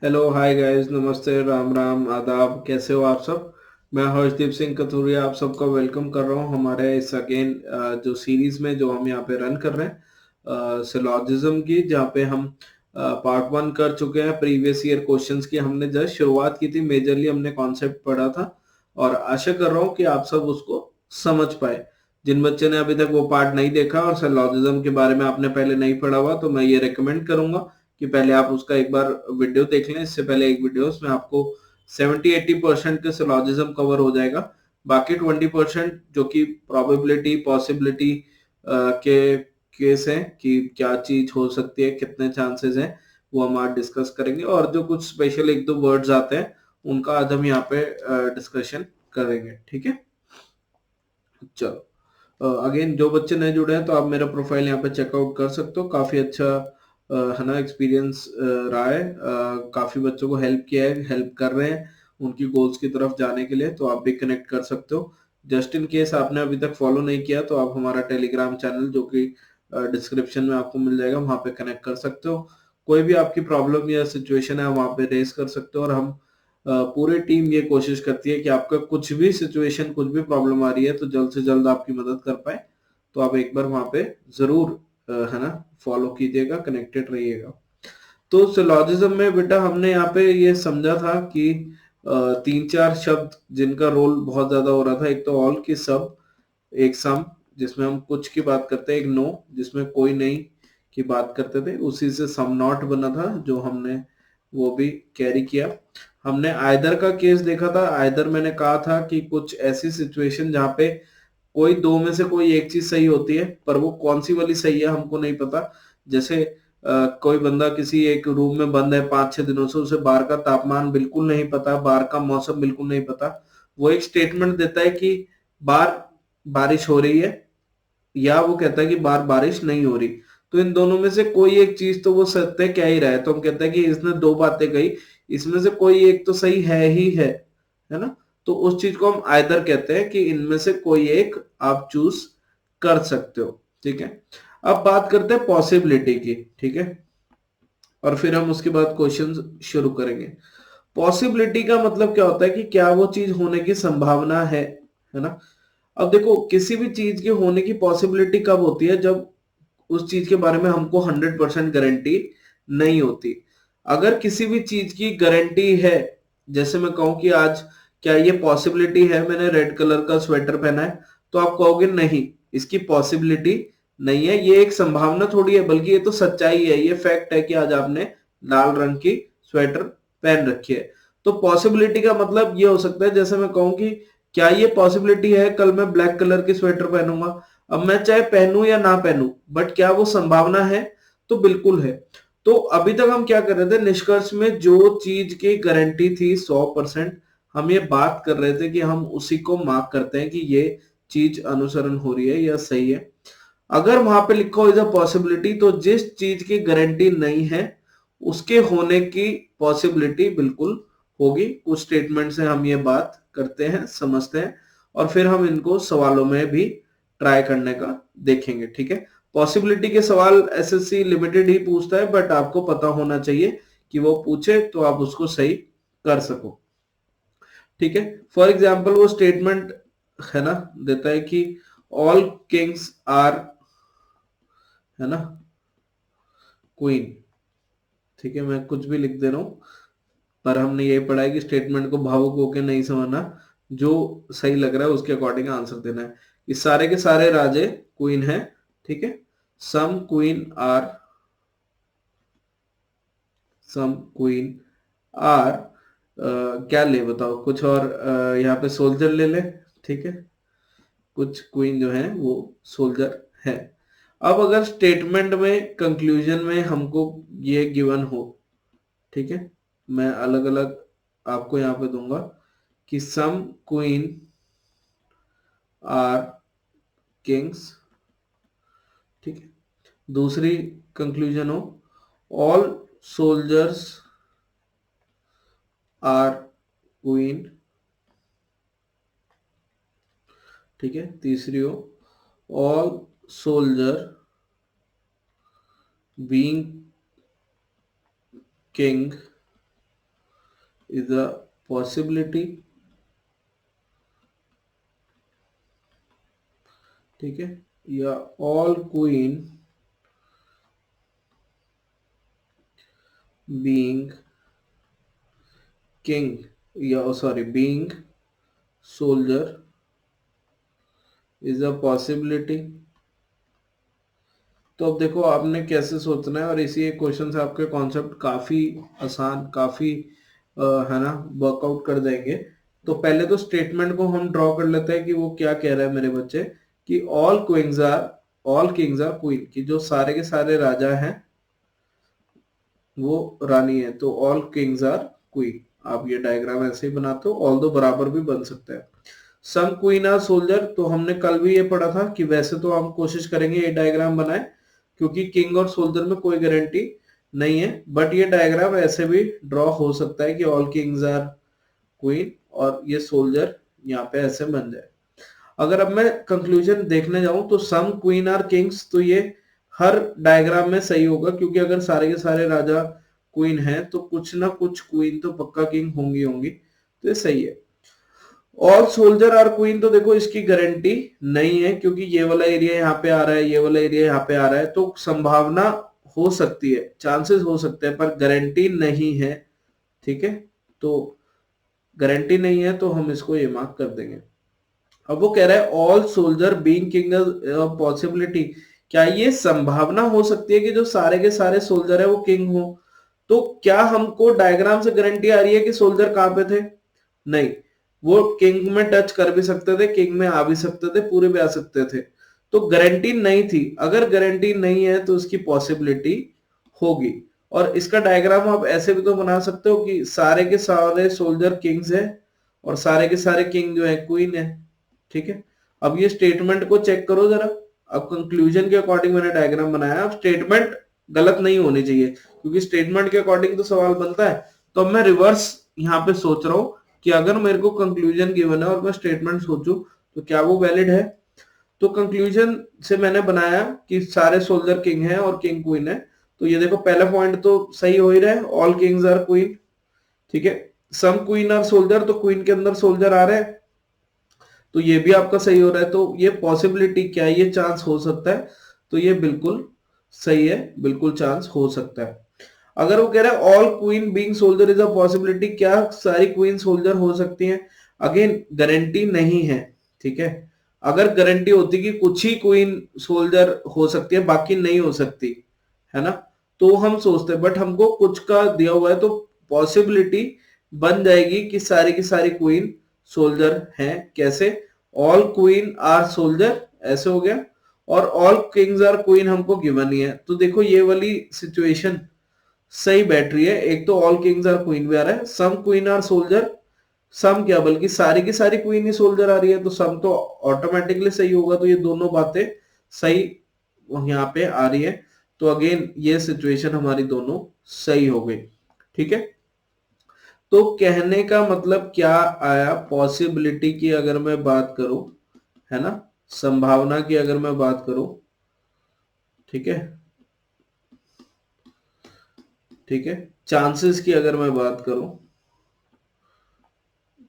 Hello hi guys, नमस्ते, राम राम, आदाब। कैसे हो आप सब? मैं हर्षदीप सिंह कथुरिया आप सबका वेलकम कर रहा हूं हमारे इस अगेन जो सीरीज में जो हम यहाँ पे रन कर रहे हैं सिलॉजिज्म की, जहाँ पे हम पार्ट वन कर चुके हैं। प्रीवियस ईयर क्वेश्चंस की हमने जस्ट शुरुआत की थी। मेजरली हमने कॉन्सेप्ट पढ़ा था और आशा कर रहा हूँ कि आप सब उसको समझ पाए। जिन बच्चे ने अभी तक वो पार्ट नहीं देखा और सिलॉजिज्म के बारे में आपने पहले नहीं पढ़ा हुआ, तो मैं ये रिकमेंड करूंगा कि पहले आप उसका एक बार वीडियो देख लें। इससे पहले एक वीडियो, उसमें आपको 70-80% के सिलॉजिज्म कवर हो जाएगा। बाकी 20% जो कि प्रोबेबिलिटी पॉसिबिलिटी के केस हैं कि क्या चीज हो सकती है, कितने चांसेस हैं, वो हम आज डिस्कस करेंगे। और जो कुछ स्पेशल एक दो वर्ड्स आते हैं उनका आज हम यहाँ पे डिस्कशन करेंगे। ठीक है, चलो। अगेन जो बच्चे नए जुड़े हैं तो आप मेरा प्रोफाइल यहाँ पे चेकआउट कर सकते हो। काफी अच्छा है ना एक्सपीरियंस रहा है। काफी बच्चों को हेल्प किया है, हेल्प कर रहे हैं उनकी गोल्स की तरफ जाने के लिए। तो आप भी कनेक्ट कर सकते हो। जस्ट इन केस आपने अभी तक फॉलो नहीं किया तो आप हमारा टेलीग्राम चैनल, जो कि डिस्क्रिप्शन में आपको मिल जाएगा, वहां पे कनेक्ट कर सकते हो। कोई भी आपकी प्रॉब्लम या सिचुएशन है वहां पे रेस कर सकते हो। और हम पूरी टीम ये कोशिश करती है कि आपका कुछ भी सिचुएशन, कुछ भी प्रॉब्लम आ रही है तो जल्द से जल्द आपकी मदद कर पाए। तो आप एक बार वहां पे जरूर है ना फॉलो कीजिएगा, कनेक्टेड रहिएगा। तो सिलॉजिज्म में बेटा हमने यहाँ पे ये समझा था कि तीन चार शब्द जिनका रोल बहुत ज्यादा हो रहा था। एक तो ऑल की सब, एक सम जिसमें हम कुछ की बात करते हैं, एक नो जिसमें कोई नहीं की बात करते थे। उसी से सम नॉट बना था जो हमने वो भी कैरी किया। हमने आइदर का केस देखा था। आइदर मैंने कहा था कि कुछ ऐसी सिचुएशन जहां पे कोई दो में से कोई एक चीज सही होती है, पर वो कौन सी वाली सही है हमको नहीं पता। जैसे कोई बंदा किसी एक रूम में बंद है 5-6 दिनों से, उसे बाहर का तापमान बिल्कुल नहीं पता, बाहर का मौसम बिल्कुल नहीं पता। वो एक स्टेटमेंट देता है कि बाहर बारिश हो रही है, या वो कहता है कि बाहर बारिश नहीं हो रही। तो इन दोनों में से कोई एक चीज तो वो सत्य कह ही रहा है। तो हम कहते हैं कि इसने दो बातें कही, इसमें से कोई एक तो सही है ही है ना। तो उस चीज को हम आइदर कहते हैं कि इनमें से कोई एक आप चूज कर सकते हो। ठीक है, अब बात करते हैं पॉसिबिलिटी की। ठीक है, और फिर हम उसके बाद क्वेश्चन शुरू करेंगे। पॉसिबिलिटी का मतलब क्या होता है कि क्या वो चीज होने की संभावना है ना। अब देखो, किसी भी चीज के होने की पॉसिबिलिटी कब होती है? जब उस चीज के बारे में हमको 100% गारंटी नहीं होती। अगर किसी भी चीज की गारंटी है, जैसे मैं कहूं कि आज क्या ये पॉसिबिलिटी है मैंने रेड कलर का स्वेटर पहना है, तो आप कहोगे नहीं, इसकी पॉसिबिलिटी नहीं है, ये एक संभावना थोड़ी है, बल्कि ये तो सच्चाई है, ये फैक्ट है कि आज आपने लाल रंग की स्वेटर पहन रखी है। तो पॉसिबिलिटी का मतलब ये हो सकता है, जैसे मैं कहूं कि क्या ये पॉसिबिलिटी है कल मैं ब्लैक कलर की स्वेटर पहनूंगा। अब मैं चाहे पहनूं या ना पहनूं, बट क्या वो संभावना है? तो बिल्कुल है। तो अभी तक हम क्या कर रहे थे, निष्कर्ष में जो चीज की गारंटी थी 100%, हम ये बात कर रहे थे कि हम उसी को मार्क करते हैं कि ये चीज अनुसरण हो रही है या सही है। अगर वहां पे लिखा हो इज अ पॉसिबिलिटी, तो जिस चीज की गारंटी नहीं है उसके होने की पॉसिबिलिटी बिल्कुल होगी। कुछ स्टेटमेंट से हम ये बात करते हैं, समझते हैं, और फिर हम इनको सवालों में भी ट्राई करने का देखेंगे। ठीक है, पॉसिबिलिटी के सवाल एसएससी लिमिटेड ही पूछता है, बट आपको पता होना चाहिए कि वो पूछे तो आप उसको सही कर सको। ठीक है, फॉर एग्जाम्पल वो स्टेटमेंट है ना देता है कि ऑल किंग्स आर, है ना, क्वीन। ठीक है, मैं कुछ भी लिख दे रहा हूं, पर हमने ये पढ़ा है कि स्टेटमेंट को भावुक होकर नहीं समझना, जो सही लग रहा है उसके अकॉर्डिंग आंसर देना है। ये सारे के सारे राजे क्वीन है। ठीक है, some queen are, some queen are क्या ले बताओ कुछ और। यहाँ पे सोल्जर ले ले। ठीक है, कुछ क्वीन जो है वो सोल्जर है। अब अगर स्टेटमेंट में कंक्लूजन में हमको ये गिवन हो, ठीक है, मैं अलग अलग आपको यहाँ पे दूंगा कि सम क्वीन आर किंग्स। ठीक है, दूसरी कंक्लूजन हो ऑल सोल्जर्स आर क्वीन। ठीक है, तीसरी हो all soldier being king is a possibility, ठीक है, या ऑल क्वीन बीइंग किंग, या sorry being soldier is a possibility. तो अब देखो आपने कैसे सोचना है, और इसी एक क्वेश्चन से आपके कॉन्सेप्ट काफी आसान, काफी है ना, वर्कआउट कर जाएंगे। तो पहले तो स्टेटमेंट को हम ड्रॉ कर लेते हैं कि वो क्या कह रहा है मेरे बच्चे, कि ऑल किंग्स आर क्वीन, कि जो सारे के सारे राजा हैं वो रानी है, तो ऑल किंग्स आर क्वीन। आप ये डायग्राम ऐसे ही बनाते हो, ऑल दो बराबर भी बन सकता है। सम क्वीन आर सोल्जर, तो हमने कल भी ये पढ़ा था कि वैसे तो हम कोशिश करेंगे ये डायग्राम बनाए, क्योंकि किंग और सोल्जर में कोई गारंटी नहीं है, बट ये डायग्राम ऐसे भी ड्रॉ हो सकता है कि ऑल किंग्स आर क्वीन और ये सोल्जर यहाँ पे ऐसे बन जाए। अगर अब मैं कंक्लूजन देखने जाऊं तो सम क्वीन आर किंग्स, तो ये हर डायग्राम में सही होगा, क्योंकि अगर सारे के सारे राजा क्वीन हैं तो कुछ ना कुछ क्वीन तो पक्का किंग होंगी होंगी, तो ये सही है। ऑल सोल्जर आर क्वीन, तो देखो इसकी गारंटी नहीं है, क्योंकि ये वाला एरिया यहाँ पे आ रहा है, ये वाला एरिया यहाँ पे आ रहा है, तो संभावना हो सकती है, चांसेस हो सकते हैं, पर गारंटी नहीं है, ठीक है। तो गारंटी नहीं है तो हम इसको ये मार्क कर देंगे। अब वो कह रहा है all soldier being king possibility, क्या ये संभावना हो सकती है कि जो सारे के सारे सोल्जर है वो किंग हो? तो क्या हमको डायग्राम से गारंटी आ रही है कि सोल्जर कहां पे थे? नहीं, वो किंग में टच कर भी सकते थे, किंग में आ भी सकते थे, पूरे भी आ सकते थे, तो गारंटी नहीं थी। अगर गारंटी नहीं है तो उसकी पॉसिबिलिटी होगी। और इसका डायग्राम आप ऐसे भी तो बना सकते हो कि सारे के सारे सोल्जर किंग्स है और सारे के सारे किंग जो है क्वीन है, ठीक है। अब ये स्टेटमेंट को चेक करो जरा। अब कंक्लूजन के अकॉर्डिंग मैंने डायग्राम बनाया, अब स्टेटमेंट गलत नहीं होनी चाहिए, क्योंकि स्टेटमेंट के अकॉर्डिंग तो सवाल बनता है। तो अब मैं रिवर्स यहाँ पे सोच रहा हूं कि अगर मेरे को कंक्लूजन गिवन है और मैं स्टेटमेंट सोचूं तो क्या वो वैलिड है? तो कंक्लूजन से मैंने बनाया कि सारे सोल्जर किंग हैं और किंग क्वीन है, तो ये देखो पहला पॉइंट तो सही हो ही रहा है, ऑल किंग्स आर क्वीन, ठीक है। सम क्वीन आर सोल्जर, तो क्वीन के अंदर सोल्जर आ रहे हैं, तो ये भी आपका सही हो रहा है। तो ये पॉसिबिलिटी क्या है, ये चांस हो सकता है, तो ये बिल्कुल सही है, बिल्कुल चांस हो सकता है। अगर वो कह रहा है all queen being soldier is a possibility, क्या सारी क्वीन सोल्जर हो सकती हैं? अगेन गारंटी नहीं है, ठीक है। अगर गारंटी होती कि कुछ ही क्वीन सोल्जर हो सकती है बाकी नहीं हो सकती, है ना, तो हम सोचते, बट हमको कुछ का दिया हुआ है, तो पॉसिबिलिटी बन जाएगी कि सारी की सारी क्वीन सोल्जर हैं। कैसे? ऑल क्वीन आर सोल्जर, ऐसे हो गया, और ऑल किंग्स आर क्वीन हमको गिवन ही है। तो देखो ये वाली सिचुएशन सही बैठ रही है। एक तो ऑल किंग्स आर क्वीन भी आ रहा है, सम क्वीन आर सोल्जर, सम क्या बल्कि सारी की सारी क्वीन ही सोल्जर आ रही है, तो सम तो ऑटोमेटिकली सही होगा। तो ये दोनों बातें सही यहाँ पे आ रही है, तो अगेन ये सिचुएशन हमारी दोनों सही हो गई, ठीक है। तो कहने का मतलब क्या आया, पॉसिबिलिटी की अगर मैं बात करूं, है ना, संभावना की अगर मैं बात करूं, ठीक है, ठीक है, चांसेस की अगर मैं बात करूं,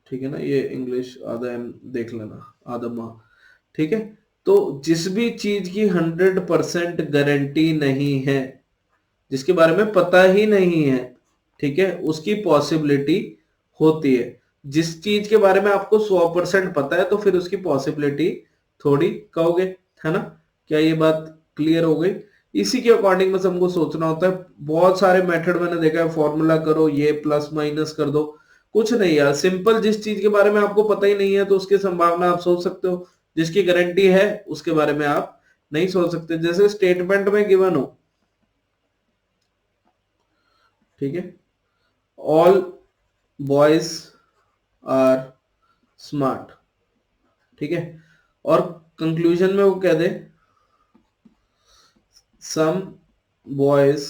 ठीक है ना, ये इंग्लिश आधा देख लेना, आधा माह, ठीक है। तो जिस भी चीज की 100% गारंटी नहीं है, जिसके बारे में पता ही नहीं है, ठीक है, उसकी पॉसिबिलिटी होती है। जिस चीज के बारे में आपको 100% पता है तो फिर उसकी पॉसिबिलिटी थोड़ी कहोगे, है ना। क्या ये बात क्लियर हो गई? इसी के अकॉर्डिंग बस हमको सोचना होता है। बहुत सारे मेथड मैंने देखा है, फॉर्मूला करो, ये प्लस माइनस कर दो, कुछ नहीं यार, सिंपल जिस चीज के बारे में आपको पता ही नहीं है तो उसकी संभावना आप सोच सकते हो, जिसकी गारंटी है उसके बारे में आप नहीं सोच सकते। जैसे स्टेटमेंट में गिवन हो, ठीक है, ऑल बॉयज आर स्मार्ट, ठीक है, और कंक्लूजन में वो कह दे some boys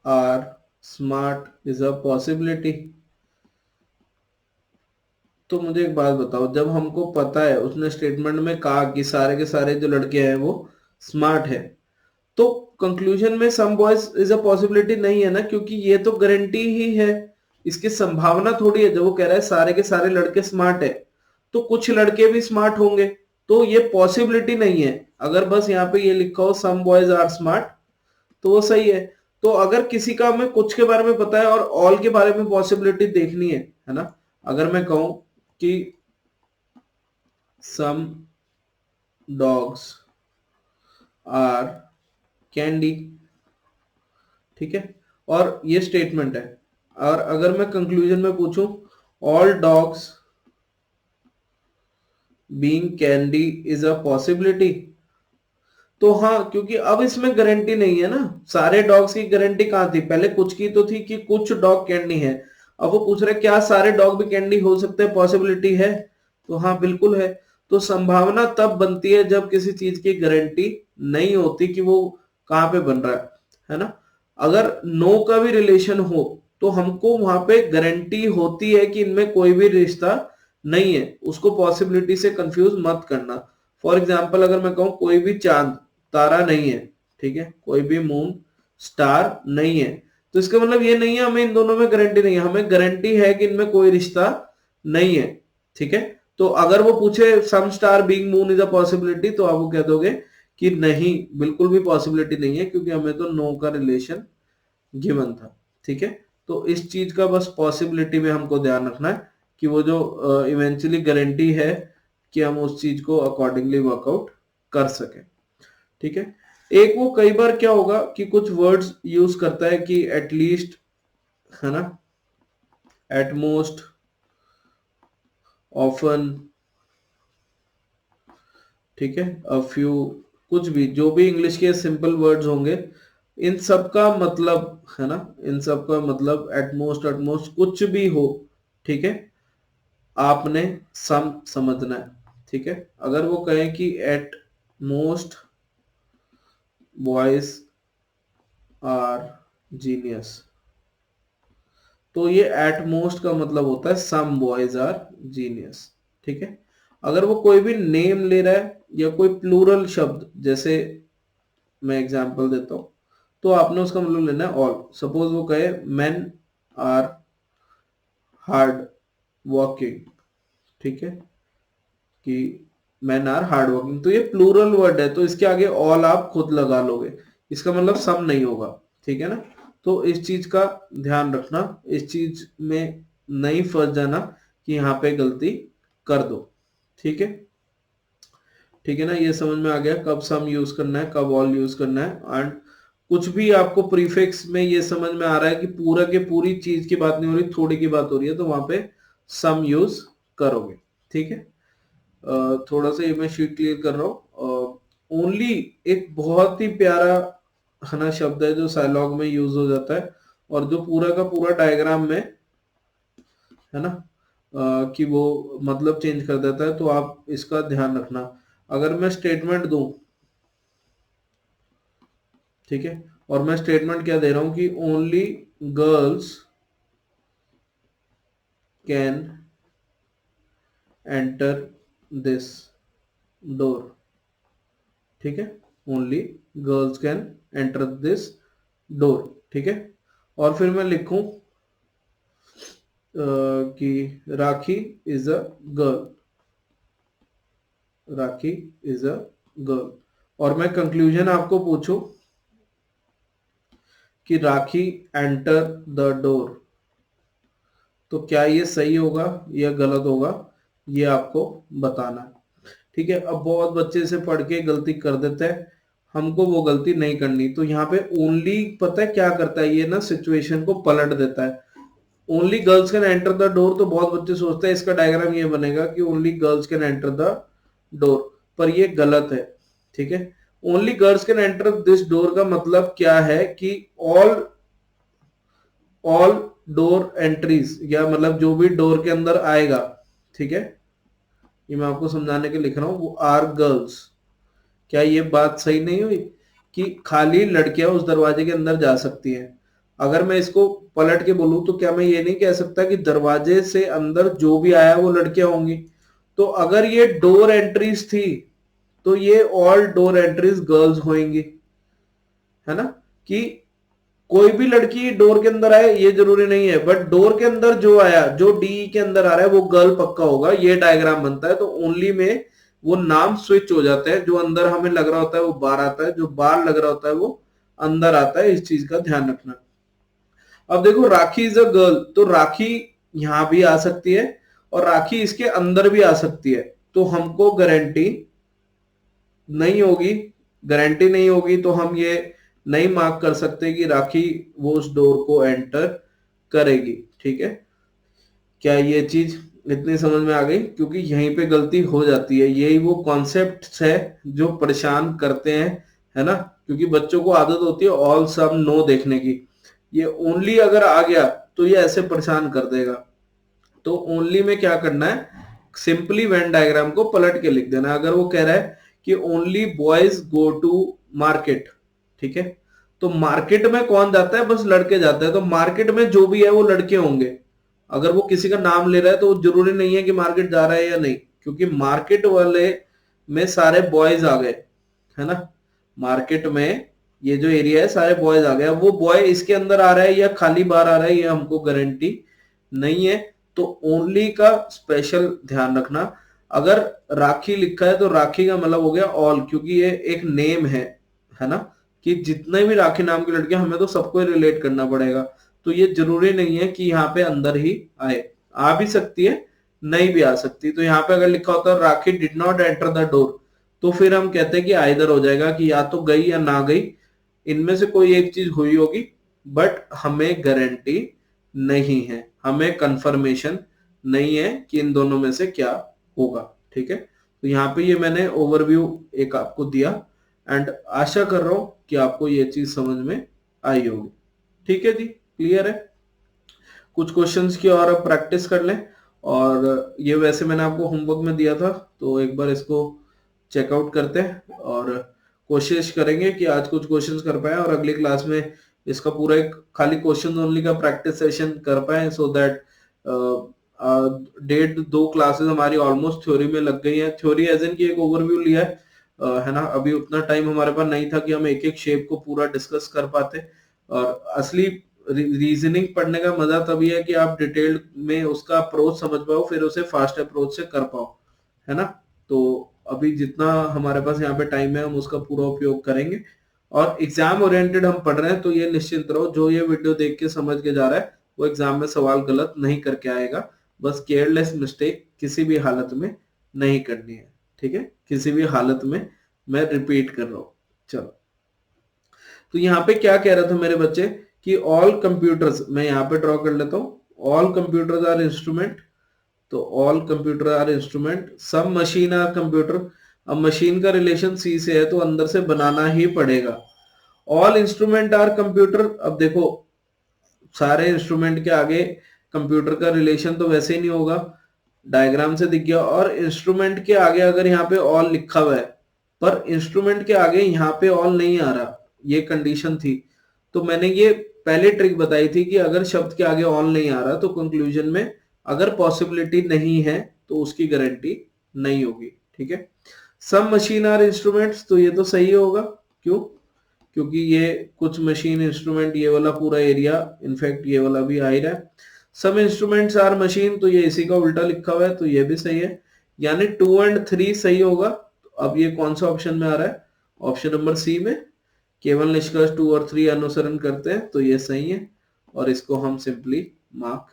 are smart is a possibility. तो मुझे एक बात बताओ, जब हमको पता है, उसने स्टेटमेंट में कहा कि सारे के सारे जो लड़के हैं वो स्मार्ट है, तो कंक्लूजन में some boys is a possibility नहीं है ना, क्योंकि ये तो गारंटी ही है इसकी संभावना थोड़ी है। जब वो कह रहा है सारे के सारे लड़के स्मार्ट है, तो कुछ लड़के भी स्मार्ट होंगे, तो ये पॉसिबिलिटी नहीं है। अगर बस यहाँ पे ये लिखा हो सम बॉयज आर स्मार्ट, तो वो सही है। तो अगर किसी का हमें कुछ के बारे में पता है और ऑल के बारे में पॉसिबिलिटी देखनी है ना, अगर मैं कहूं कि सम डॉग्स आर कैंडी, ठीक है, और ये स्टेटमेंट है। और अगर मैं कंक्लूजन में पूछूं all dogs being candy is a possibility, तो हाँ, क्योंकि अब इसमें गारंटी नहीं है ना। सारे डॉग्स की गारंटी कहाँ थी, पहले कुछ की तो थी कि कुछ डॉग कैंडी है। अब वो पूछ रहे क्या सारे डॉग भी कैंडी हो सकते हैं, पॉसिबिलिटी है, तो हाँ बिल्कुल है। तो संभावना तब बनती है जब किसी चीज की गारंटी नहीं होती कि वो कहाँ पे बन रहा है ना। अगर नो का भी रिलेशन हो तो हमको वहां पे गारंटी होती है कि इनमें कोई भी रिश्ता नहीं है, उसको पॉसिबिलिटी से कंफ्यूज मत करना। फॉर एग्जाम्पल अगर मैं कहूं कोई भी चांद तारा नहीं है, ठीक है, कोई भी मून स्टार नहीं है, तो इसका मतलब ये नहीं है हमें इन दोनों में गारंटी नहीं है, हमें गारंटी है कि इनमें कोई रिश्ता नहीं है, ठीक है। तो अगर वो पूछे some star being moon is a possibility, तो आप वो कह दोगे कि नहीं, बिल्कुल भी पॉसिबिलिटी नहीं है, क्योंकि हमें तो नो का रिलेशन गिवन था, ठीक है। तो इस चीज का बस पॉसिबिलिटी में हमको ध्यान रखना है कि वो जो इवेंचुअली गारंटी है कि हम उस चीज को अकॉर्डिंगली वर्कआउट कर सके, ठीक है। एक वो कई बार क्या होगा कि कुछ वर्ड्स यूज करता है कि एटलीस्ट, है ना, एटमोस्ट, ऑफन, ठीक है, अ फ्यू, कुछ भी जो भी इंग्लिश के सिंपल वर्ड्स होंगे, इन सब का मतलब, है ना, इन सब का मतलब एटमोस्ट, एटमोस्ट कुछ भी हो, ठीक है, आपने सम समझना है, ठीक है। अगर वो कहें कि at most boys are genius, तो ये एट मोस्ट का मतलब होता है सम बॉयज आर जीनियस, ठीक है। अगर वो कोई भी नेम ले रहा है या कोई प्लूरल शब्द, जैसे मैं एग्जांपल देता हूं, तो आपने उसका मतलब लेना है ऑल। सपोज वो कहे मेन आर हार्ड वर्किंग, ठीक है, कि मैन आर हार्ड वर्किंग, तो ये प्लूरल वर्ड है, तो इसके आगे ऑल आप खुद लगा लोगे, इसका मतलब सम नहीं होगा, ठीक है ना। तो इस चीज का ध्यान रखना, इस चीज में नहीं फंस जाना कि यहाँ पे गलती कर दो, ठीक है। ठीक है ना, ये समझ में आ गया कब सम यूज करना है, कब ऑल यूज करना है। एंड कुछ भी आपको प्रीफिक्स में ये समझ में आ रहा है कि पूरा के पूरी चीज की बात नहीं हो रही, थोड़ी की बात हो रही है, तो वहां पे सम यूज करोगे, ठीक है। थोड़ा सा ये मैं शीट क्लियर कर रहा हूँ। ओनली एक बहुत ही प्यारा, है ना, शब्द है जो साइलॉग में यूज हो जाता है और जो पूरा का पूरा डायग्राम में, है ना, कि वो मतलब चेंज कर देता है, तो आप इसका ध्यान रखना। अगर मैं स्टेटमेंट दूं, ठीक है, और मैं स्टेटमेंट क्या दे रहा हूं कि only girls can enter this door, ठीक है, only girls can enter this door, ठीक है। और फिर मैं लिखूं कि Rakhi is a girl, Rakhi is a girl, और मैं कंक्लूजन आपको पूछूं कि राखी एंटर द डोर, तो क्या ये सही होगा या गलत होगा, ये आपको बताना है, ठीक है। अब बहुत बच्चे से पढ़ के गलती कर देते हैं, हमको वो गलती नहीं करनी। तो यहाँ पे ओनली पता है क्या करता है, ये ना सिचुएशन को पलट देता है। Only girls can enter the door, तो बहुत बच्चे सोचते हैं इसका डायग्राम ये बनेगा कि only girls can enter the door, पर ये गलत है, ठीक है। Only girls can enter this door का मतलब क्या है कि ऑल ऑल डोर एंट्रीज, या मतलब जो भी डोर के अंदर आएगा, ठीक है, ये मैं आपको समझाने के लिख रहा हूं, वो आर गर्ल्स। क्या ये बात सही नहीं हुई कि खाली लड़कियां उस दरवाजे के अंदर जा सकती हैं? अगर मैं इसको पलट के बोलूं तो क्या मैं ये नहीं कह सकता कि दरवाजे से अंदर जो भी आया वो लड़कियां होंगी? तो अगर ये डोर एंट्रीज थी तो ये ऑल डोर एंट्रीज गर्ल्स होंगी, है ना, कि कोई भी लड़की डोर के अंदर आए ये जरूरी नहीं है, बट डोर के अंदर जो आया, जो डी के अंदर आ रहा है वो गर्ल पक्का होगा, ये डायग्राम बनता है। तो ओनली में वो नाम स्विच हो जाते हैं, जो अंदर हमें लग रहा होता है वो बाहर आता है, जो बाहर लग रहा होता है वो अंदर आता है। इस चीज का ध्यान रखना। अब देखो राखी इज अ गर्ल, तो राखी यहां भी आ सकती है और राखी इसके अंदर भी आ सकती है। तो हमको गारंटी नहीं होगी, गारंटी नहीं होगी तो हम ये नहीं मार्क कर सकते कि राखी वो उस डोर को एंटर करेगी। ठीक है, क्या ये चीज इतनी समझ में आ गई? क्योंकि यहीं पे गलती हो जाती है, यही वो कॉन्सेप्ट्स है जो परेशान करते हैं, है ना। क्योंकि बच्चों को आदत होती है ऑल सम नो देखने की, ये ओनली अगर आ गया तो ये ऐसे परेशान कर देगा। तो ओनली में क्या करना है, सिंपली वेन डायग्राम को पलट के लिख देना। अगर वो कह रहा है कि only boys go to market, ठीक है, तो मार्केट में कौन जाता है, बस लड़के जाते हैं, तो मार्केट में जो भी है वो लड़के होंगे। अगर वो किसी का नाम ले रहा है तो जरूरी नहीं है कि मार्केट जा रहा है या नहीं, क्योंकि मार्केट वाले में सारे बॉयज आ गए, है ना। मार्केट में ये जो एरिया है सारे बॉयज आ गए। वो बॉय इसके अंदर आ रहा है या खाली बाहर आ रहा है ये हमको गारंटी नहीं है। तो ओनली का स्पेशल ध्यान रखना। अगर राखी लिखा है तो राखी का मतलब हो गया ऑल, क्योंकि ये एक नेम है ना, कि जितने भी राखी नाम की लड़कियां, हमें तो सबको रिलेट करना पड़ेगा। तो ये जरूरी नहीं है कि यहाँ पे अंदर ही आए, आ भी सकती है नहीं भी आ सकती। तो यहाँ पे अगर लिखा होता है Rakhi did not enter the door, तो फिर हम कहते हैं कि आइदर हो जाएगा कि या तो गई या ना गई, इनमें से कोई एक चीज हुई होगी, बट हमें गारंटी नहीं है, हमें कंफर्मेशन नहीं है कि इन दोनों में से क्या होगा। ठीक है, तो यहाँ पे ये मैंने ओवरव्यू एक आपको दिया, एंड आशा कर रहा हूं कि आपको ये चीज समझ में आई होगी। ठीक है जी, क्लियर है? कुछ क्वेश्चंस की और प्रैक्टिस कर लें। और ये वैसे मैंने आपको होमवर्क में दिया था, तो एक बार इसको चेकआउट करते हैं और कोशिश करेंगे कि आज कुछ क्वेश्चंस कर पाए और अगली क्लास में इसका पूरा एक खाली क्वेश्चन ओनली का प्रैक्टिस सेशन कर पाए, सो दैट 1.5-2 क्लासेस हमारी ऑलमोस्ट थ्योरी में लग गई है। थ्योरी एज इन की एक ओवरव्यू लिया है ना। अभी उतना टाइम हमारे पास नहीं था कि हम एक एक शेप को पूरा डिस्कस कर पाते, और असली रीजनिंग पढ़ने का मजा तभी है कि आप डिटेल में उसका अप्रोच समझ पाओ, फिर उसे फास्ट अप्रोच से कर पाओ, है ना। तो अभी जितना हमारे पास यहाँ पे टाइम है हम उसका पूरा उपयोग करेंगे, और एग्जाम ओरिएंटेड हम पढ़ रहे हैं। तो ये निश्चिंत रहो, जो ये वीडियो देख के समझ के जा रहा है वो एग्जाम में सवाल गलत नहीं करके आएगा। बस केयरलेस मिस्टेक किसी भी हालत में नहीं करनी है। ठीक है, किसी भी हालत में, मैं रिपीट कर रहा हूं। चलो, तो यहाँ पे क्या कह रहा था मेरे बच्चे कि ऑल कंप्यूटर्स, मैं यहाँ पे ड्रॉ कर लेता हूँ, ऑल कंप्यूटर्स आर इंस्ट्रूमेंट। तो ऑल कंप्यूटर आर इंस्ट्रूमेंट, सब मशीन आर कंप्यूटर। अब मशीन का रिलेशन सी से है तो अंदर से बनाना ही पड़ेगा। ऑल इंस्ट्रूमेंट आर कंप्यूटर, अब देखो सारे इंस्ट्रूमेंट के आगे कंप्यूटर का रिलेशन तो वैसे ही नहीं होगा, डायग्राम से दिख गया। और इंस्ट्रूमेंट के आगे अगर यहाँ पे ऑल लिखा हुआ है, पर इंस्ट्रूमेंट के आगे यहाँ पे ऑल नहीं आ रहा, ये कंडीशन थी। तो मैंने ये पहले ट्रिक बताई थी कि अगर शब्द के आगे ऑल नहीं आ रहा तो कंक्लूजन में अगर पॉसिबिलिटी नहीं है तो उसकी गारंटी नहीं होगी। ठीक है, सब मशीन आर इंस्ट्रूमेंट्स, तो ये तो सही होगा। क्यों? क्योंकि ये कुछ मशीन इंस्ट्रूमेंट, ये वाला पूरा एरिया, इनफैक्ट ये वाला भी आ ही रहा है। सब इंस्ट्रूमेंट्स आर मशीन, तो ये इसी का उल्टा लिखा हुआ है, तो ये भी सही है, यानी 2 और 3 सही होगा। अब ये कौन सा ऑप्शन में आ रहा है? ऑप्शन नंबर सी में, केवल निष्कर्ष 2 और 3 अनुसरण करते हैं, तो ये सही है, और इसको हम सिंपली मार्क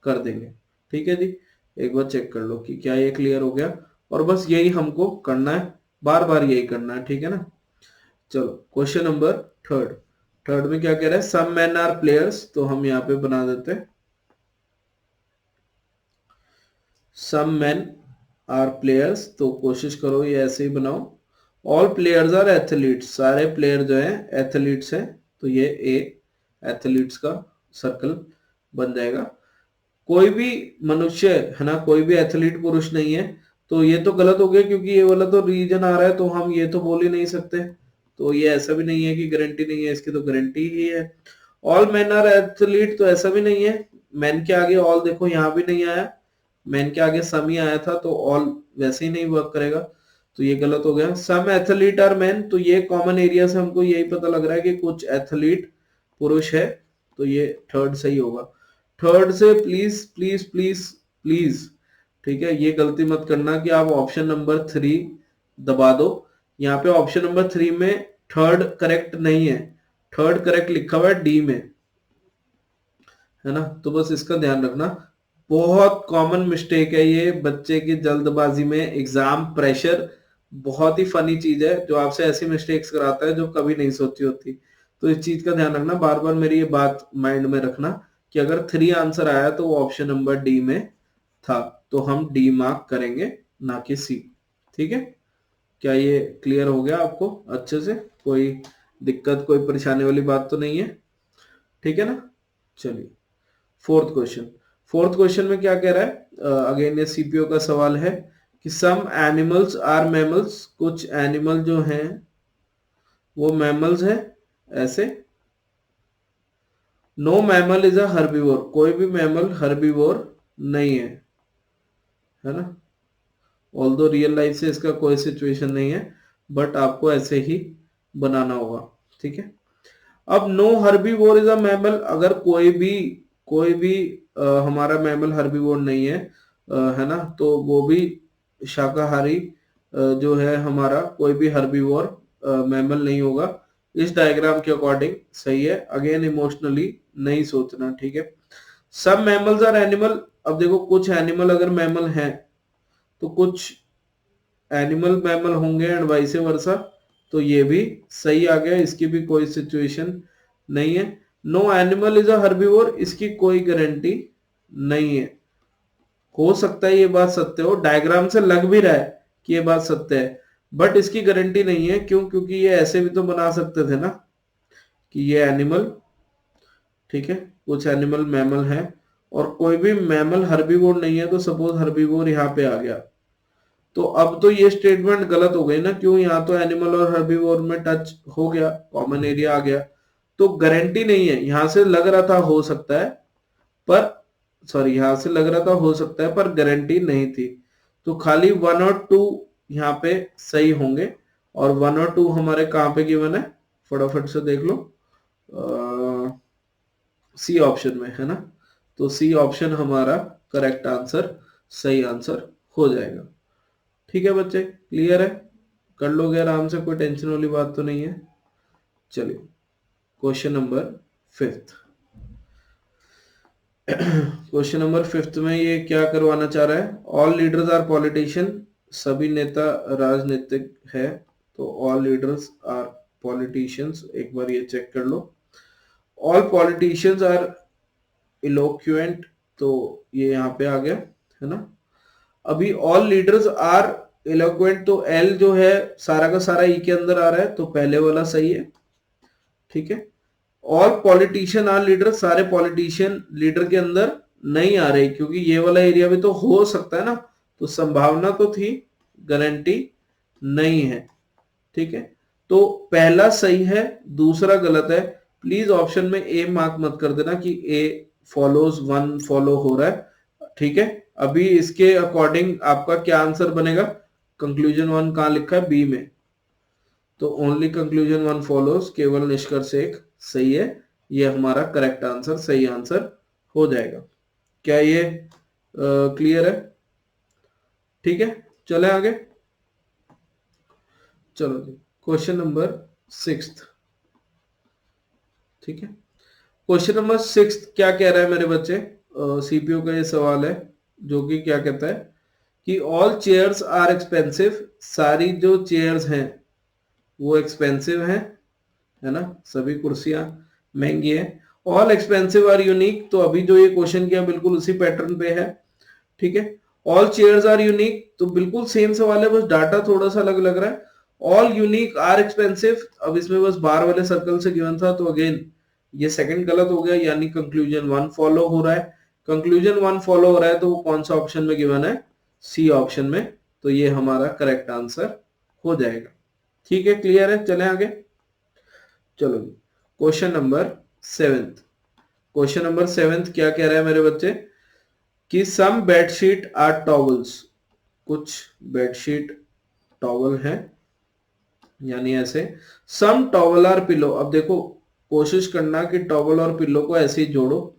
कर देंगे। ठीक है जी, एक बार चेक कर लो कि क्या ये क्लियर हो गया, और बस यही हमको करना है, बार बार यही करना है। ठीक है ना। चलो, क्वेश्चन नंबर थर्ड। थर्ड में क्या कह रहा है? सम मैन आर प्लेयर्स, तो हम यहाँ पे बना देते हैं सम मैन आर प्लेयर्स। तो कोशिश करो ये ऐसे ही बनाओ। ऑल प्लेयर्स आर एथलीट्स, सारे प्लेयर जो हैं एथलीट्स हैं, तो ये ए एथलीट्स का सर्कल बन जाएगा। कोई भी मनुष्य, है ना, कोई भी एथलीट पुरुष नहीं है, तो ये तो गलत हो गया, क्योंकि ये वाला तो रीजन आ रहा है, तो हम ये तो बोल ही नहीं सकते। तो ये ऐसा भी नहीं है कि गारंटी नहीं है, इसकी तो गारंटी ही है। ऑल मैन आर एथलीट, तो ऐसा भी नहीं है, मैन के आगे ऑल देखो यहाँ भी नहीं आया, मैन के आगे सम ही आया था, तो ऑल वैसे ही नहीं वर्क करेगा, तो ये गलत हो गया। सम एथलीट आर मैन, तो ये कॉमन एरिया से हमको यही पता लग रहा है कि कुछ एथलीट पुरुष है, तो ये थर्ड सही होगा। थर्ड से प्लीज प्लीज प्लीज प्लीज, ठीक है, ये गलती मत करना कि आप ऑप्शन नंबर 3 दबा दो। यहाँ पे ऑप्शन नंबर 3 में थर्ड करेक्ट नहीं है, थर्ड करेक्ट लिखा हुआ है डी में, है ना। तो बस इसका ध्यान रखना, बहुत कॉमन मिस्टेक है ये बच्चे की जल्दबाजी में, एग्जाम प्रेशर बहुत ही फनी चीज है जो आपसे ऐसी मिस्टेक्स कराता है जो कभी नहीं सोची होती। तो इस चीज का ध्यान रखना, बार बार मेरी ये बात माइंड में रखना कि अगर 3 आंसर आया तो वो ऑप्शन नंबर डी में था, तो हम डी मार्क करेंगे, ना कि सी। ठीक है, क्या ये क्लियर हो गया आपको अच्छे से? कोई दिक्कत, कोई परेशानी वाली बात तो नहीं है? ठीक है ना। चलिए फोर्थ क्वेश्चन। फोर्थ क्वेश्चन में क्या कह रहा है? अगेन ये सीपीओ का सवाल है कि सम एनिमल्स आर मैमल्स, कुछ एनिमल जो हैं वो मैमल्स है ऐसे। No mammal is a herbivore, कोई भी मैमल हर्बीवोर नहीं है ना। ऑल्दो रियल लाइफ से इसका कोई सिचुएशन नहीं है, बट आपको ऐसे ही बनाना होगा। ठीक है, अब no herbivore is a mammal, अगर कोई भी हमारा मैमल हर्बीवोर नहीं है, है ना, तो वो भी शाकाहारी जो है हमारा, कोई भी हर्बीवोर मैमल नहीं होगा इस डायग्राम के अकॉर्डिंग। सही है, अगेन इमोशनली नहीं सोचना। ठीक है, सब मैमल्स आर एनिमल, अब देखो कुछ एनिमल अगर मैमल हैं तो कुछ एनिमल मैमल होंगे एंड वाइस वर्सा, तो ये भी सही आ गया, इसकी भी कोई सिचुएशन नहीं है। No animal is a herbivore, इसकी कोई गारंटी नहीं है। हो सकता है ये बात सत्य हो, डायग्राम से लग भी रहा है कि ये बात सत्य है, बट इसकी गारंटी नहीं है। क्यों? क्योंकि ये ऐसे भी तो बना सकते थे ना कि ये एनिमल, ठीक है, कुछ एनिमल मैमल है और कोई भी मैमल हर्बीवोर नहीं है, तो सपोज हर्बीवोर यहाँ पे आ गया, तो अब तो ये स्टेटमेंट गलत हो गई ना। क्यों? यहाँ तो एनिमल और हर्बीवोर में टच हो गया, कॉमन एरिया आ गया, तो गारंटी नहीं है। यहां से लग रहा था हो सकता है, पर सॉरी, यहां से लग रहा था हो सकता है पर गारंटी नहीं थी। तो खाली 1 और 2 यहाँ पे सही होंगे, और 1 और 2 हमारे कहाँ पे गिवन है, फटाफट से देख लो, सी ऑप्शन में, है ना। तो सी ऑप्शन हमारा करेक्ट आंसर, सही आंसर हो जाएगा। ठीक है बच्चे, क्लियर है? कर लोगे आराम से, कोई टेंशन वाली बात तो नहीं है। चलिए क्वेश्चन नंबर 5। क्वेश्चन नंबर 5 में ये क्या करवाना चाह रहा है? ऑल लीडर्स आर पॉलिटिशियन, सभी नेता राजनीतिक है, तो ऑल लीडर्स आर पॉलिटिशियंस, एक बार ये चेक कर लो। ऑल पॉलिटिशियंस आर इलोक्वेंट, तो ये यहाँ पे आ गया, है ना। अभी ऑल लीडर्स आर इलोक्वेंट, तो एल जो है सारा का सारा ई के अंदर आ रहा है, तो पहले वाला सही है। ठीक है, ऑल पॉलिटिशियन आर लीडर, सारे पॉलिटिशियन लीडर के अंदर नहीं आ रहे, क्योंकि ये वाला एरिया भी तो हो सकता है ना, तो संभावना तो थी, गारंटी नहीं है। ठीक है, तो पहला सही है, दूसरा गलत है। प्लीज ऑप्शन में ए मार्क मत कर देना कि ए फॉलोज 1 फॉलो हो रहा है। ठीक है, अभी इसके अकॉर्डिंग आपका क्या आंसर बनेगा? कंक्लूजन 1 कहां लिखा है? बी में, तो ओनली कंक्लूजन 1 फॉलोज, केवल निष्कर्ष एक सही है, ये हमारा करेक्ट आंसर, सही आंसर हो जाएगा। क्या ये क्लियर है? ठीक है, चले आगे। चलो जी, क्वेश्चन नंबर 6। ठीक है, क्वेश्चन नंबर 6 क्या कह रहा है मेरे बच्चे? सीपीओ का ये सवाल है, जो कि क्या कहता है कि ऑल चेयर्स आर एक्सपेंसिव, सारी जो चेयर्स हैं वो एक्सपेंसिव हैं, है ना, सभी कुर्सियां महंगी है। ऑल एक्सपेंसिव आर यूनिक, तो अभी जो ये क्वेश्चन किया बिल्कुल उसी पैटर्न पे है। ठीक है, ऑल चेयर्स आर यूनिक, तो बिल्कुल सेम सवाल है, बस डाटा थोड़ा सा अलग लग रहा है। ऑल यूनिक आर एक्सपेंसिव, अब इसमें बस बार वाले सर्कल से गिवन था, तो अगेन ये सेकंड गलत हो गया, यानी कंक्लूजन 1 फॉलो हो रहा है। कंक्लूजन 1 फॉलो हो रहा है तो वो कौन सा ऑप्शन में गिवन है? सी ऑप्शन में, तो ये हमारा करेक्ट आंसर हो जाएगा। ठीक है, क्लियर है? चलें आगे। चलो क्वेश्चन नंबर 7। क्वेश्चन नंबर 7 क्या कह रहा है मेरे बच्चे कि सम बेडशीट आर टॉवल्स, कुछ बेडशीट टॉवल है, यानी ऐसे। सम टॉवल आर पिलो, अब देखो कोशिश करना कि टॉवल और पिल्लो को ऐसे ही जोड़ो।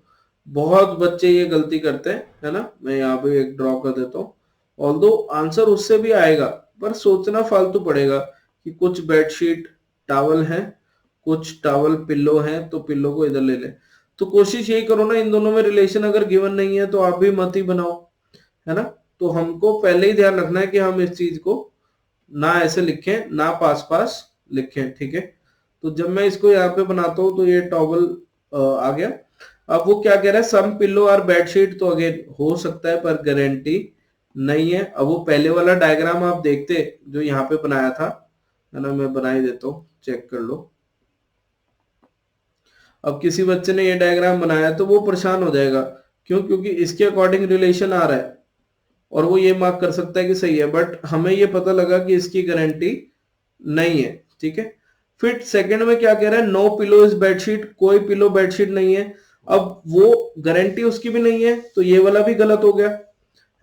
बहुत बच्चे ये गलती करते हैं, है ना। मैं यहाँ पे एक ड्रॉ कर देता हूँ। ऑल्दो आंसर उससे भी आएगा, पर सोचना फालतू पड़ेगा कि कुछ बेडशीट टॉवल है, कुछ टॉवल पिल्लो है, तो पिल्लो को इधर ले ले। तो कोशिश यही करो ना, इन दोनों में रिलेशन अगर गिवन नहीं है तो आप भी मत ही बनाओ, है ना। तो हमको पहले ही ध्यान रखना है कि हम इस चीज को ना ऐसे लिखें, ना पास पास लिखें, ठीक है। तो जब मैं इसको यहाँ पे बनाता हूँ तो ये टॉवल आ गया। अब वो क्या कह रहा है, सम पिल्लो और बेडशीट, तो अगेन हो सकता है पर गारंटी नहीं है। अब वो पहले वाला डायग्राम आप देखते जो यहाँ पे बनाया था, है ना, मैं बना ही देता हूँ, चेक कर लो। अब किसी बच्चे ने ये डायग्राम बनाया तो वो परेशान हो जाएगा, क्यों? क्योंकि इसके अकॉर्डिंग रिलेशन आ रहा है और वो ये मार्क कर सकता है कि सही है, बट हमें ये पता लगा कि इसकी गारंटी नहीं है, ठीक है। फिर सेकंड में क्या कह रहा है, नो पिलो इज बेडशीट, कोई पिलो बेडशीट नहीं है। अब वो गारंटी उसकी भी नहीं है, तो ये वाला भी गलत हो गया,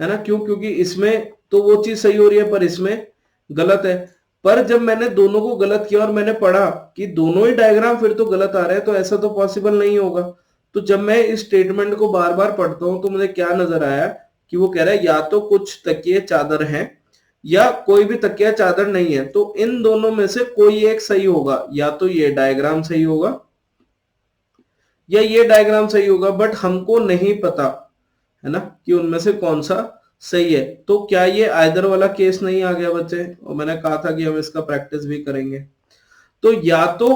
है ना। क्यों? क्योंकि इसमें तो वो चीज सही हो रही है पर इसमें गलत है। पर जब मैंने दोनों को गलत किया और मैंने पढ़ा कि दोनों ही डायग्राम फिर तो गलत आ रहे हैं, तो ऐसा तो पॉसिबल नहीं होगा। तो जब मैं इस स्टेटमेंट को बार बार पढ़ता हूं तो मुझे क्या नजर आया कि वो कह रहा है या तो कुछ तकिए चादर हैं या कोई भी तकिया चादर नहीं है। तो इन दोनों में से कोई एक सही होगा, या तो ये डायग्राम सही होगा या ये डायग्राम सही होगा, बट हमको नहीं पता, है ना, कि उनमें से कौन सा सही है। तो क्या ये आइदर वाला केस नहीं आ गया बच्चे? और मैंने कहा था कि हम इसका प्रैक्टिस भी करेंगे। तो या तो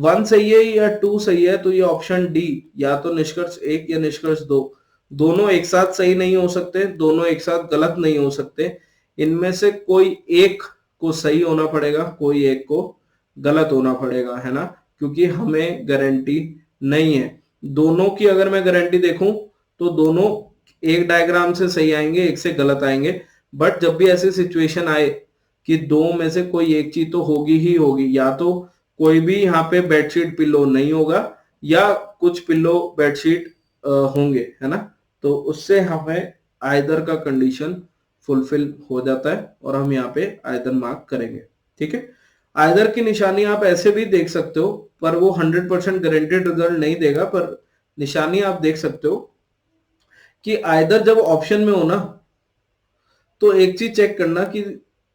1 सही है या 2 सही है, तो ये ऑप्शन डी, या तो निष्कर्ष 1 या निष्कर्ष 2, दोनों एक साथ सही नहीं हो सकते, दोनों एक साथ गलत नहीं हो सकते। इनमें से कोई एक को सही होना पड़ेगा, कोई एक को गलत होना पड़ेगा, है ना, क्योंकि हमें गारंटी नहीं है। दोनों की अगर मैं गारंटी देखूं तो दोनों एक डायग्राम से सही आएंगे, एक से गलत आएंगे। बट जब भी ऐसी सिचुएशन आए कि दो में से कोई एक चीज तो होगी ही होगी, या तो कोई भी यहाँ पे बेडशीट पिल्लो नहीं होगा या कुछ पिल्लो बेडशीट होंगे, है ना। तो उससे हमें आइदर का कंडीशन फुलफिल हो जाता है और हम यहाँ पे आइदर मार्क करेंगे, ठीक है। आइदर की निशानी आप ऐसे भी देख सकते हो, पर वो 100% गारंटेड रिजल्ट नहीं देगा, पर निशानी आप देख सकते हो कि आइदर जब ऑप्शन में हो ना, तो एक चीज चेक करना कि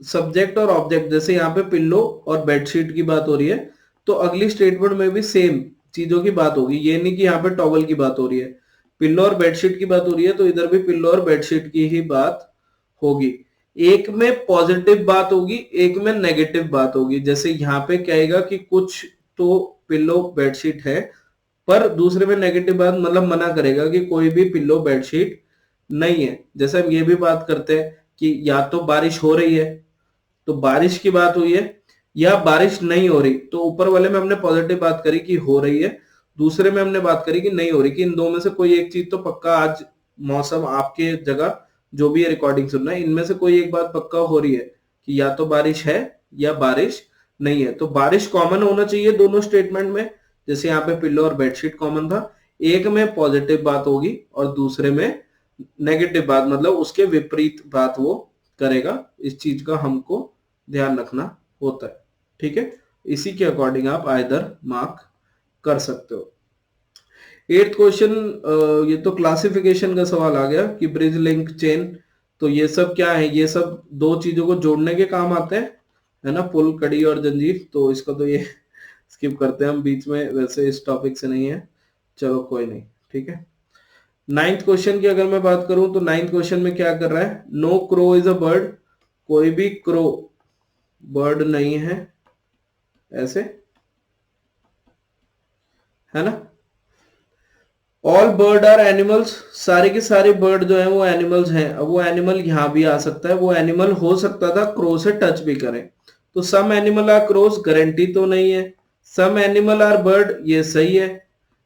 सब्जेक्ट और ऑब्जेक्ट, जैसे यहाँ पे पिल्लो और बेडशीट की बात हो रही है, तो अगली स्टेटमेंट में भी सेम चीजों की बात होगी। ये नहीं कि यहाँ पे टॉवल की बात हो रही है, पिल्लो और बेडशीट की बात हो रही है, तो इधर भी पिल्लो और बेडशीट की ही बात होगी। एक में पॉजिटिव बात होगी, एक में नेगेटिव बात होगी। जैसे यहाँ पे कहेगा कि कुछ तो पिल्लो बेडशीट है, पर दूसरे में नेगेटिव बात मतलब मना करेगा कि कोई भी पिल्लो बेडशीट नहीं है। जैसे हम ये भी बात करते हैं कि या तो बारिश हो रही है, तो बारिश की बात हुई है, या बारिश नहीं हो रही, तो ऊपर वाले में हमने पॉजिटिव बात करी कि हो रही है, दूसरे में हमने बात करी कि नहीं हो रही, कि इन दो में से कोई एक चीज तो पक्का आज मौसम आपके जगह जो भी ये रिकॉर्डिंग सुन रहा है, इनमें से कोई एक बात पक्का हो रही है कि या तो बारिश है या बारिश नहीं है। तो बारिश कॉमन होना चाहिए दोनों स्टेटमेंट में, जैसे यहाँ पे पिल्लो और बेडशीट कॉमन था। एक में पॉजिटिव बात होगी और दूसरे में नेगेटिव बात, मतलब उसके विपरीत बात वो करेगा। इस चीज का हमको ध्यान रखना होता है, ठीक है। इसी के अकॉर्डिंग आप आइदर मार्क कर सकते हो। 8th क्वेश्चन, ये तो क्लासिफिकेशन का सवाल आ गया कि ब्रिज लिंक चेन, तो ये सब क्या है? ये सब दो चीजों को जोड़ने के काम आते हैं, है ना, पुल, कड़ी और जंजीर। तो इसको तो ये स्किप करते हैं हम बीच में, वैसे इस टॉपिक से नहीं है, चलो कोई नहीं, ठीक है। 9th क्वेश्चन की अगर मैं बात करूं तो 9th क्वेश्चन में क्या कर रहा है, no crow is a bird, कोई भी क्रो बर्ड नहीं है, ऐसे, है ना। ऑल बर्ड आर एनिमल्स, सारे के सारे बर्ड जो है वो एनिमल्स हैं। अब वो एनिमल यहां भी आ सकता है, वो एनिमल हो सकता था क्रो से टच भी करें। तो some animal are crows, guarantee तो नहीं है। सम एनिमल आर बर्ड, ये सही है।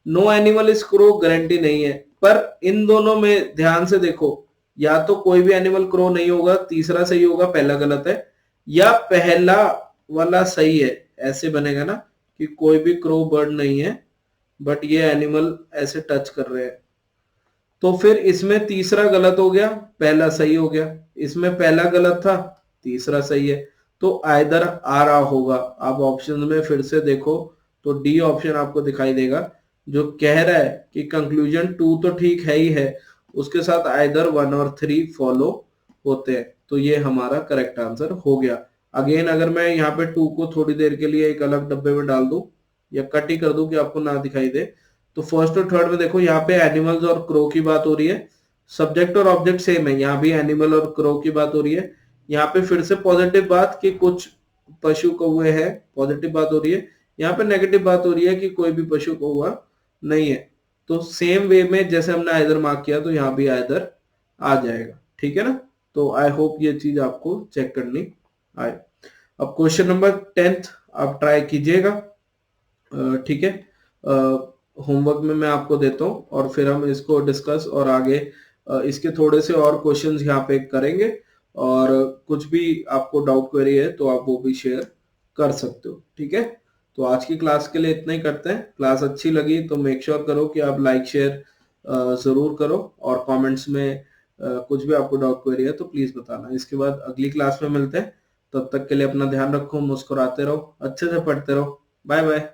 No animal is crow, guarantee नहीं है। पर इन दोनों में ध्यान से देखो, या तो कोई भी एनिमल क्रो नहीं होगा, तीसरा सही होगा, पहला गलत है, या पहला वाला सही है, ऐसे बनेगा ना कि कोई भी क्रो बर्ड नहीं है बट ये एनिमल ऐसे टच कर रहे हैं। तो फिर इसमें तीसरा गलत हो गया, पहला सही हो गया। इसमें पहला गलत था, तीसरा सही है। तो आइदर आ रहा होगा। आप ऑप्शन में फिर से देखो तो डी ऑप्शन आपको दिखाई देगा जो कह रहा है कि कंक्लूजन 2 तो ठीक है ही है, उसके साथ आइदर 1 और 3 फॉलो होते हैं। तो ये हमारा करेक्ट आंसर हो गया। अगेन अगर मैं यहाँ पे 2 को थोड़ी देर के लिए एक अलग डब्बे में डाल दूं या कट ही कर दूं कि आपको ना दिखाई दे, तो फर्स्ट और थर्ड में देखो यहाँ पे एनिमल्स और क्रो की बात हो रही है, सब्जेक्ट और ऑब्जेक्ट सेम है, यहाँ भी एनिमल और क्रो की बात हो रही है। यहाँ पे फिर से पॉजिटिव बात कि कुछ पशु कौवे हैं, पॉजिटिव बात हो रही है। यहाँ पे नेगेटिव बात हो रही है कि कोई भी पशु कौवा नहीं है। तो सेम वे में जैसे हमने आइदर मार्क किया तो यहाँ भी आइदर आ जाएगा, ठीक है ना। तो आई होप ये चीज आपको चेक करनी आए। अब क्वेश्चन नंबर 10th आप ट्राई कीजिएगा, ठीक है। होमवर्क में मैं आपको देता हूँ और फिर हम इसको डिस्कस और आगे इसके थोड़े से और क्वेश्चंस यहाँ पे करेंगे, और कुछ भी आपको डाउट क्वेरी है तो आप वो भी शेयर कर सकते हो, ठीक है। तो आज की क्लास के लिए इतना ही करते हैं। क्लास अच्छी लगी तो मेक श्योर करो कि आप लाइक शेयर जरूर करो, और कमेंट्स में कुछ भी आपको डाउट क्वेरी है तो प्लीज बताना। इसके बाद अगली क्लास में मिलते हैं, तब तक के लिए अपना ध्यान रखो, मुस्कुराते रहो, अच्छे से पढ़ते रहो। Bye bye.